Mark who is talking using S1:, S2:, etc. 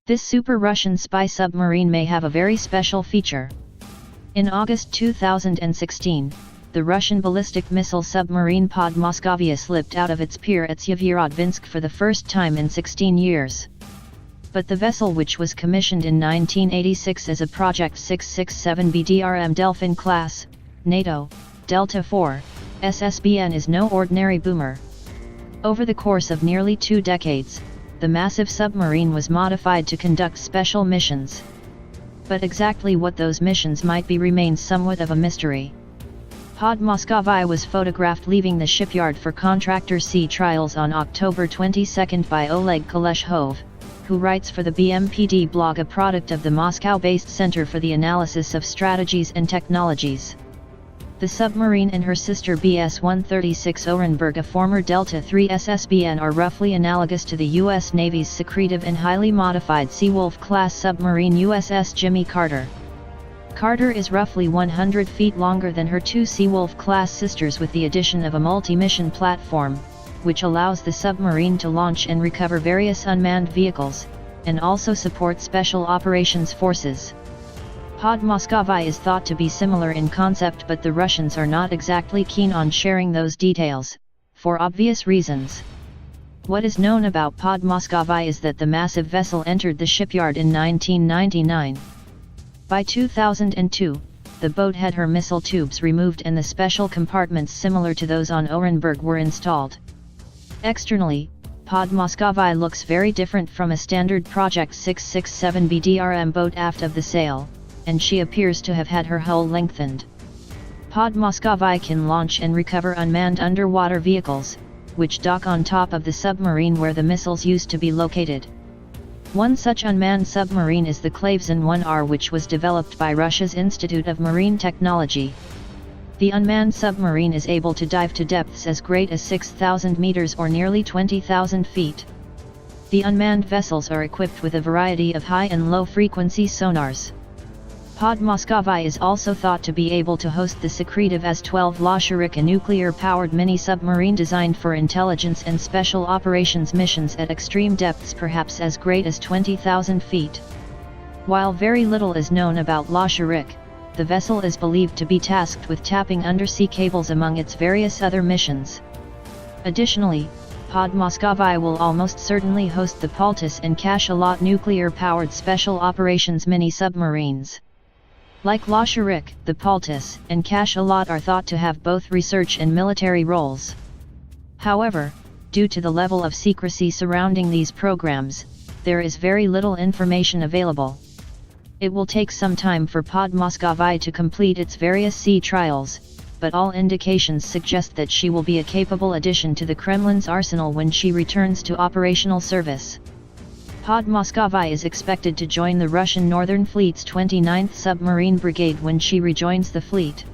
S1: This super Russian spy submarine may have a very special feature. In August 2016, the Russian ballistic missile submarine Podmoskovieslipped slipped out of its pier at Severodvinsk for the first time in 16 years. But the vessel, which was commissioned in 1986 as a Project 667B Delfin-class, NATO, Delta IV, SSBN, is no ordinary boomer. Over the course of nearly 2 decades, the massive submarine was modified to conduct special missions. But exactly what those missions might be remains somewhat of a mystery. Podmoskovieslipped was photographed leaving the shipyard for contractor sea trials on October 22 by Oleg Kuleshov, who writes for the BMPD blog, a product of the Moscow-based Center for the Analysis of Strategies and Technologies. The submarine and her sister BS-136 Orenburg, a former Delta III SSBN, are roughly analogous to the U.S. Navy's secretive and highly modified Seawolf-class submarine USS Jimmy Carter. Carter is roughly 100 feet longer than her 2 Seawolf-class sisters, with the addition of a multi-mission platform, which allows the submarine to launch and recover various unmanned vehicles, and also support special operations forces. Podmoskovieslipped is thought to be similar in concept, but the Russians are not exactly keen on sharing those details, for obvious reasons. What is known about Podmoskovieslipped is that the massive vessel entered the shipyard in 1999. By 2002, the boat had her missile tubes removed and the special compartments similar to those on Orenburg were installed. Externally, Podmoskovieslipped looks very different from a standard Project 667B boat aft of the sail, and she appears to have had her hull lengthened. Podmoskovieslipped can launch and recover unmanned underwater vehicles, which dock on top of the submarine where the missiles used to be located. One such unmanned submarine is the Klavzin 1R, which was developed by Russia's Institute of Marine Technology. The unmanned submarine is able to dive to depths as great as 6,000 meters or nearly 20,000 feet. The unmanned vessels are equipped with a variety of high and low frequency sonars. Podmoskovieslipped is also thought to be able to host the secretive S-12 Losharik, a nuclear-powered mini-submarine designed for intelligence and special operations missions at extreme depths, perhaps as great as 20,000 feet. While very little is known about Losharik, the vessel is believed to be tasked with tapping undersea cables among its various other missions. Additionally, Podmoskovieslipped will almost certainly host the Paltus and Cachalot nuclear-powered special operations mini-submarines. Like Losharik, the Paltus and Cachalot are thought to have both research and military roles. However, due to the level of secrecy surrounding these programs, there is very little information available. It will take some time for Podmoskovieslipped to complete its various sea trials, but all indications suggest that she will be a capable addition to the Kremlin's arsenal when she returns to operational service. Podmoskovieslipped is expected to join the Russian Northern Fleet's 29th Submarine Brigade when she rejoins the fleet.